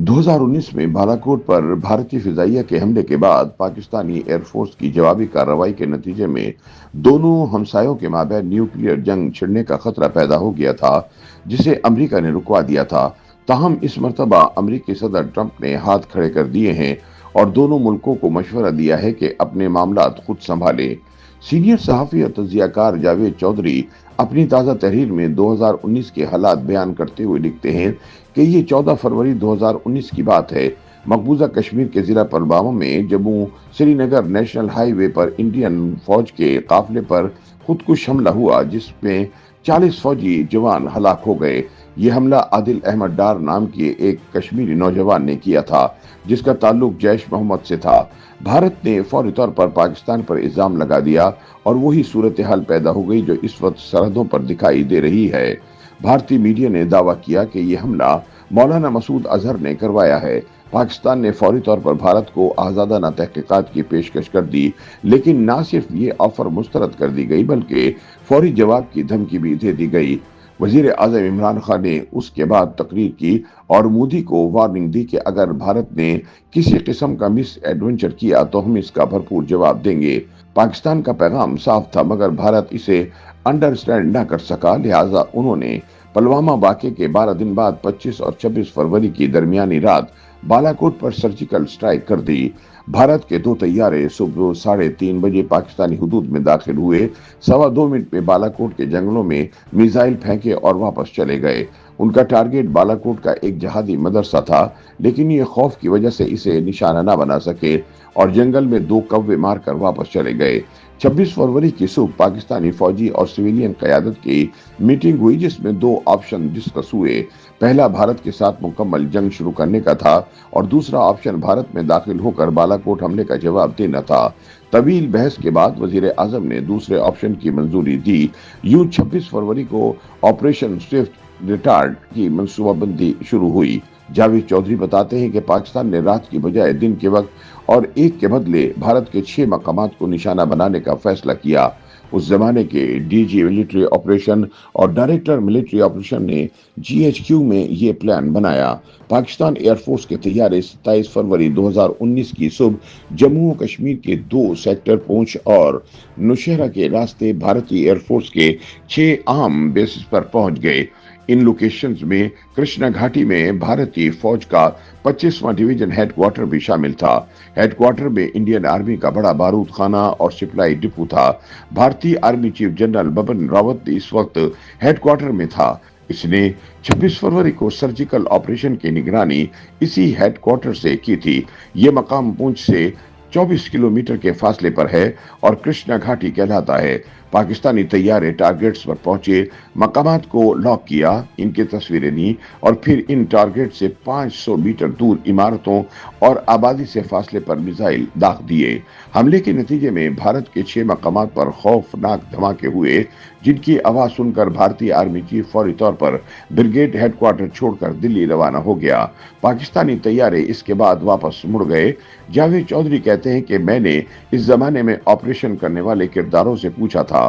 2019 में बालाकोट पर भारतीय फिजाइया के हमले के बाद पाकिस्तानी एयरफोर्स की जवाबी कार्रवाई के नतीजे में दोनों हमसायों के माबैन न्यूक्लियर जंग छिड़ने का खतरा पैदा हो गया था, जिसे अमेरिका ने रुकवा दिया था। ताहम इस मर्तबा अमेरिकी सदर ट्रंप ने हाथ खड़े कर दिए हैं और दोनों मुल्कों को मशवरा दिया है कि अपने मामलात खुद संभालें। सीनियर सहाफी और तज्जियाकार जावेद चौधरी अपनी ताज़ा तहरीर में 2019 के हालात बयान करते हुए लिखते हैं कि ये 14 फरवरी 2019 की बात है। मकबूजा कश्मीर के जिला पुलवामा में जम्मू श्रीनगर नेशनल हाईवे पर इंडियन फौज के काफिले पर खुदकुश हमला हुआ, जिसमें 40 फौजी जवान हलाक हो गए। ये हमला आदिल अहमद डार नाम के एक कश्मीरी नौजवान ने किया था, जिसका ताल्लुक जैश मोहम्मद से था। भारत ने फौरी तौर पर पाकिस्तान पर इल्जाम लगा दिया और वही सूरत हाल पैदा हो गई जो इस वक्त सरहदों पर दिखाई दे रही है। भारतीय मीडिया ने दावा किया कि यह हमला मौलाना मसूद अजहर ने करवाया है। पाकिस्तान ने फौरी तौर पर भारत को आजादाना तहकीकात की पेशकश कर दी, लेकिन न सिर्फ ये ऑफर मुस्तरद कर दी गई बल्कि फौरी जवाब की धमकी भी दे दी गई। वजीर आजम इमरान खान ने उसके बाद तकरीर की और मोदी को वार्निंग दी कि अगर भारत ने किसी किस्म का मिस एडवेंचर किया तो हम इसका भरपूर जवाब देंगे। पाकिस्तान का पैगाम साफ था, मगर भारत इसे अंडरस्टैंड न कर सका, लिहाजा उन्होंने पुलवामा वाक़े के 12 दिन बाद 25 और 26 फरवरी की दरमियानी रात बालाकोट पर सर्जिकल स्ट्राइक कर दी। भारत के 2 तैयारे सुबह 3:30 बजे पाकिस्तानी हुदूद में दाखिल हुए। 2.25 मिनट में बालाकोट के जंगलों में मिसाइल फेंके और वापस चले गए। उनका टारगेट बालाकोट का एक जहादी मदरसा था, लेकिन ये खौफ की वजह से इसे निशाना न बना सके और जंगल में 2 कौवे मारकर वापस चले गए। 26 फरवरी की सुबह पाकिस्तानी फौजी और सिविलियन क़यादत की मीटिंग हुई, जिसमें 2 ऑप्शन डिस्कस हुए। पहला भारत के साथ मुकम्मल जंग शुरू करने का था और दूसरा ऑप्शन भारत में दाखिल होकर बालाकोट हमले का जवाब देना था। तवील बहस के बाद वजीर आजम ने दूसरे ऑप्शन की मंजूरी दी। यूं 26 फरवरी को ऑपरेशन स्विफ्ट रिटार्ड की मनसूबाबंदी शुरू हुई। जावेद चौधरी बताते हैं कि पाकिस्तान ने रात की बजाय दिन के वक्त और एक के बदले भारत के 6 मकामात को निशाना बनाने का फैसला किया। उस जमाने के डीजी मिलिट्री ऑपरेशन और डायरेक्टर मिलिट्री ऑपरेशन ने जीएचक्यू में ये प्लान बनाया। पाकिस्तान एयरफोर्स के तैयारे 27 फरवरी 2019 की सुबह जम्मू और कश्मीर के 2 सेक्टर पूंछ और नौशहरा के रास्ते भारतीय एयरफोर्स के 6 अहम बेसिस पर पहुंच गए। इन लोकेशंस में कृष्णा घाटी में भारतीय फौज का 25वां डिवीजन हेडक्वार्टर भी शामिल था। हेडक्वार्टर में इंडियन आर्मी का बड़ा बारूद खाना और सप्लाई डिपो था। भारतीय army chief general Bipin Rawat इस वक्त हेडक्वार्टर में था। इसने 26 फरवरी को सर्जिकल ऑपरेशन की निगरानी इसी हेडक्वार्टर से की थी। ये मकाम पुंछ से 24 किलोमीटर के फासले पर है और कृष्णा घाटी कहलाता है। पाकिस्तानी तैयारे टारगेट्स पर पहुंचे, मकामात को लॉक किया, इनकी तस्वीरें ली और फिर इन टारगेट से 500 मीटर दूर इमारतों और आबादी से फासले पर मिसाइल दाग दिए। हमले के नतीजे में भारत के 6 मकामात पर खौफनाक धमाके हुए, जिनकी आवाज सुनकर भारतीय आर्मी चीफ फौरी तौर पर ब्रिगेड हेडक्वार्टर छोड़कर दिल्ली रवाना हो गया। पाकिस्तानी तैयारे इसके बाद वापस मुड़ गए। जावेद चौधरी कहते हैं कि मैंने इस जमाने में ऑपरेशन करने वाले किरदारों से पूछा था,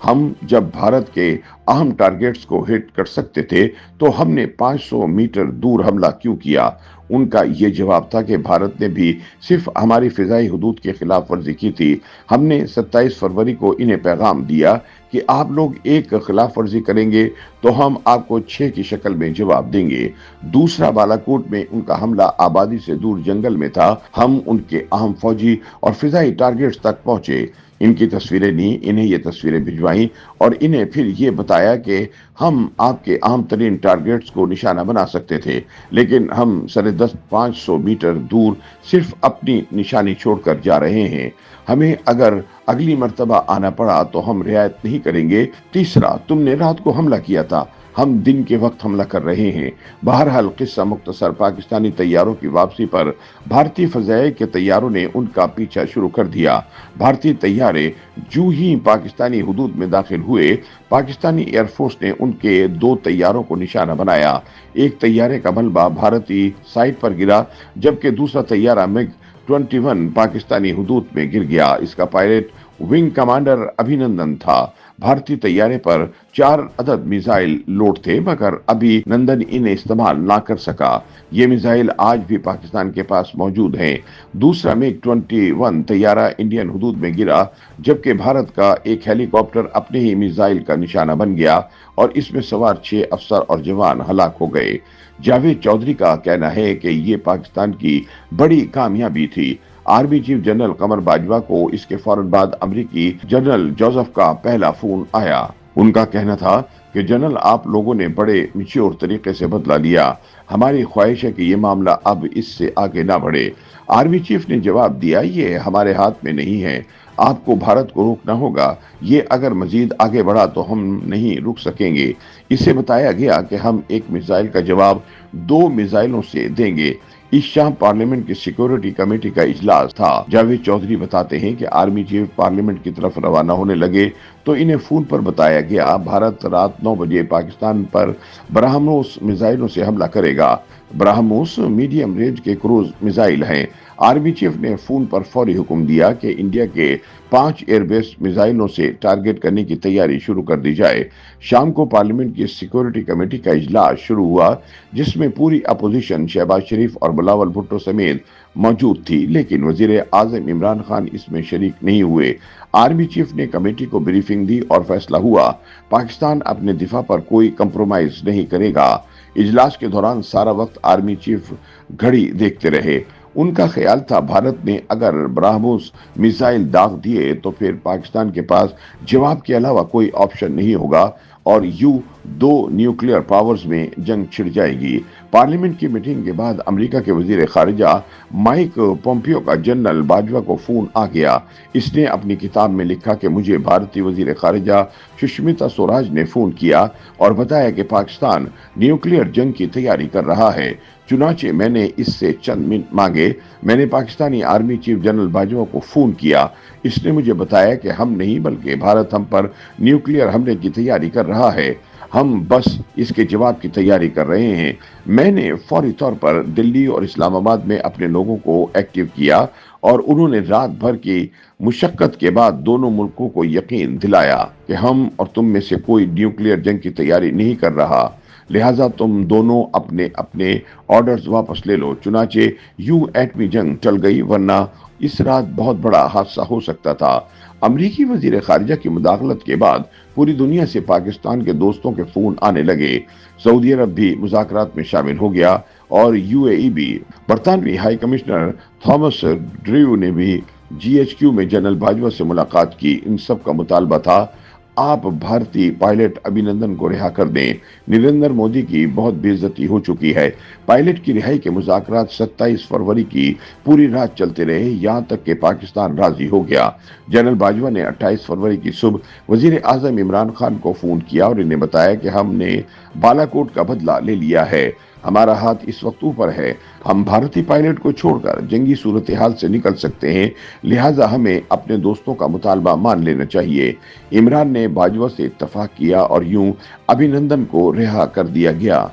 हम जब भारत के अहम टारगेट्स को हिट कर सकते थे तो हमने 500 मीटर दूर हमला क्यों किया। उनका ये जवाब था कि भारत ने भी सिर्फ हमारी फिजाई हुदूद की खिलाफ वर्जी की थी। हमने 27 फरवरी को इन्हें पैगाम दिया कि आप लोग एक खिलाफ वर्जी करेंगे तो हम आपको 6 की शक्ल में जवाब देंगे। दूसरा बालाकोट में उनका हमला आबादी से दूर जंगल में था। हम उनके अहम फौजी और फिजाई टारगेट्स तक पहुंचे, इनकी तस्वीरें ली, इन्हें ये तस्वीरें भिजवाई और इन्हें फिर ये बताया कि हम आपके अहम तरीन टारगेट्स को निशाना बना सकते थे, लेकिन हम 550 मीटर दूर सिर्फ अपनी निशानी छोड़कर जा रहे हैं। हमें अगर अगली मर्तबा आना पड़ा तो हम रियायत नहीं करेंगे। तीसरा, तुमने रात को हमला किया था, हम दिन के वक्त हमला कर रहे हैं। बहरहाल किस्सा मुख्तसर, पाकिस्तानी तैयारों की वापसी पर भारतीय फजाए के तैयारों ने उनका पीछा शुरू कर दिया। भारतीय तैयारे जो ही पाकिस्तानी हुदूद में दाखिल हुए, पाकिस्तानी एयरफोर्स ने उनके 2 तैयारों को निशाना बनाया। एक तैयारे का मलबा भारतीय साइट पर गिरा, जबकि दूसरा तैयारा मिग 21 पाकिस्तानी हुदूद में गिर गया। इसका पायलट विंग कमांडर अभिनंदन था। भारतीय तैयारे पर 4 अदद मिसाइल लोड थे, मगर अभी नंदन इन्हें इस्तेमाल ना कर सका। ये मिसाइल आज भी पाकिस्तान के पास मौजूद हैं। दूसरा MiG-21 तैयारा इंडियन हुदूद में गिरा, जबकि भारत का एक हेलीकॉप्टर अपने ही मिसाइल का निशाना बन गया और इसमें सवार 6 अफसर और जवान हलाक हो गए। जावेद चौधरी का कहना है कि ये पाकिस्तान की बड़ी कामयाबी थी। आर्मी चीफ जनरल कमर बाजवा को इसके फौरन बाद अमेरिकी जनरल जोसेफ का पहला फोन आया। उनका कहना था कि जनरल, आप लोगों ने बड़े मैच्योर तरीके से बदला लिया। हमारी ख्वाहिश है कि ये मामला अब इससे आगे ना बढ़े। आर्मी चीफ ने जवाब दिया, ये हमारे हाथ में नहीं है, आपको भारत को रोकना होगा। ये अगर मजीद आगे बढ़ा तो हम नहीं रुक सकेंगे। इससे बताया गया कि हम एक मिसाइल का जवाब 2 मिसाइलों से देंगे। इस शाम पार्लियामेंट की सिक्योरिटी कमेटी का इजलास था। जावेद चौधरी बताते हैं कि आर्मी चीफ पार्लियामेंट की तरफ रवाना होने लगे तो इन्हें फोन पर बताया गया, भारत रात 9 बजे पाकिस्तान पर ब्रह्मोस मिसाइलों से हमला करेगा। ब्रह्मोस मीडियम रेंज के क्रूज मिसाइल हैं। आर्मी चीफ ने फोन पर फौरी हुक्म दिया कि इंडिया के 5 एयरबेस मिसाइलों से टारगेट करने की तैयारी शुरू कर दी जाए। शाम को पार्लियामेंट की सिक्योरिटी कमेटी का इजलास शुरू हुआ, जिसमें पूरी अपोजिशन शहबाज शरीफ और बिलावल भुट्टो समेत मौजूद थी, लेकिन वजीर आजम इमरान खान इसमें शरीक नहीं हुए। आर्मी चीफ ने कमेटी को ब्रीफिंग दी और फैसला हुआ, पाकिस्तान अपने दिफा पर कोई कंप्रोमाइज नहीं करेगा। इजलास के दौरान सारा वक्त आर्मी चीफ घड़ी देखते रहे। उनका ख्याल था, भारत ने अगर ब्रह्मोस मिसाइल दाग दिए तो फिर पाकिस्तान के पास जवाब के अलावा कोई ऑप्शन नहीं होगा और यूं 2 न्यूक्लियर पावर्स में जंग छिड़ जाएगी। पार्लियामेंट की मीटिंग के बाद अमेरिका के वजीर खारिजा माइक पोम्पियो का जनरल बाजवा को फोन आ गया। इसने अपनी किताब में लिखा कि मुझे भारतीय वजीर खारिजा सुष्मिता स्वराज ने फोन किया और बताया कि पाकिस्तान न्यूक्लियर जंग की तैयारी कर रहा है। चुनाचे मैंने इससे चंद मिनट मांगे। मैंने Pakistani army chief general Bajwa को फोन किया। इसने मुझे बताया कि हम नहीं बल्कि भारत हम पर न्यूक्लियर हमले की तैयारी कर रहा है। हम बस इसके जवाब की तैयारी कर रहे हैं। मैंने फौरी तौर पर दिल्ली और इस्लामाबाद में अपने लोगों को एक्टिव किया और उन्होंने रात भर की मुशक्कत के बाद दोनों मुल्कों को यकीन दिलाया कि हम और तुम में से कोई न्यूक्लियर जंग की तैयारी नहीं कर रहा, लिहाजा तुम दोनों अपने अपने ऑर्डर्स वापस ले लो। चुनाचे यूं एटमी जंग टल गई, वरना इस रात बहुत बड़ा हादसा हो सकता था। अमरीकी वजीर खारिजा की मुदाखलत के बाद पूरी दुनिया से पाकिस्तान के दोस्तों के फोन आने लगे। सऊदी अरब भी मुज़ाकरात में शामिल हो गया और UAE भी। बरतानवी हाई कमिश्नर थॉमस ड्रीव ने भी GHQ में जनरल बाजवा से मुलाकात की। इन सब का मुतालबा था, आप भारतीय पायलट अभिनंदन को रिहा कर दें। नरेंद्र मोदी की बहुत बेइज्जती हो चुकी है। पायलट की रिहाई के मुज़ाकरात 27 फरवरी की पूरी रात चलते रहे, यहां तक कि पाकिस्तान राजी हो गया। जनरल बाजवा ने 28 फरवरी की सुबह वजीर आजम इमरान खान को फोन किया और इन्हें बताया कि हमने बालाकोट का बदला ले लिया है, हमारा हाथ इस वक्त ऊपर है, हम भारतीय पायलट को छोड़कर जंगी सूरत हाल से निकल सकते हैं, लिहाजा हमें अपने दोस्तों का मुतालबा मान लेना चाहिए। इमरान ने बाजवा से इत्तफाक किया और यूं अभिनंदन को रिहा कर दिया गया।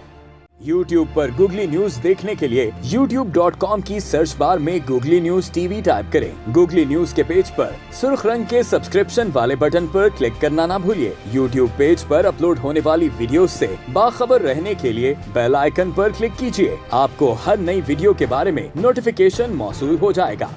YouTube पर गूगली न्यूज देखने के लिए youtube.com की सर्च बार में गूगली न्यूज TV टाइप करें। गूगली न्यूज के पेज पर सुर्ख रंग के सब्सक्रिप्शन वाले बटन पर क्लिक करना ना भूलिए। YouTube पेज पर अपलोड होने वाली वीडियोस से बाखबर रहने के लिए बेल आइकन पर क्लिक कीजिए। आपको हर नई वीडियो के बारे में नोटिफिकेशन मौसूल हो जाएगा।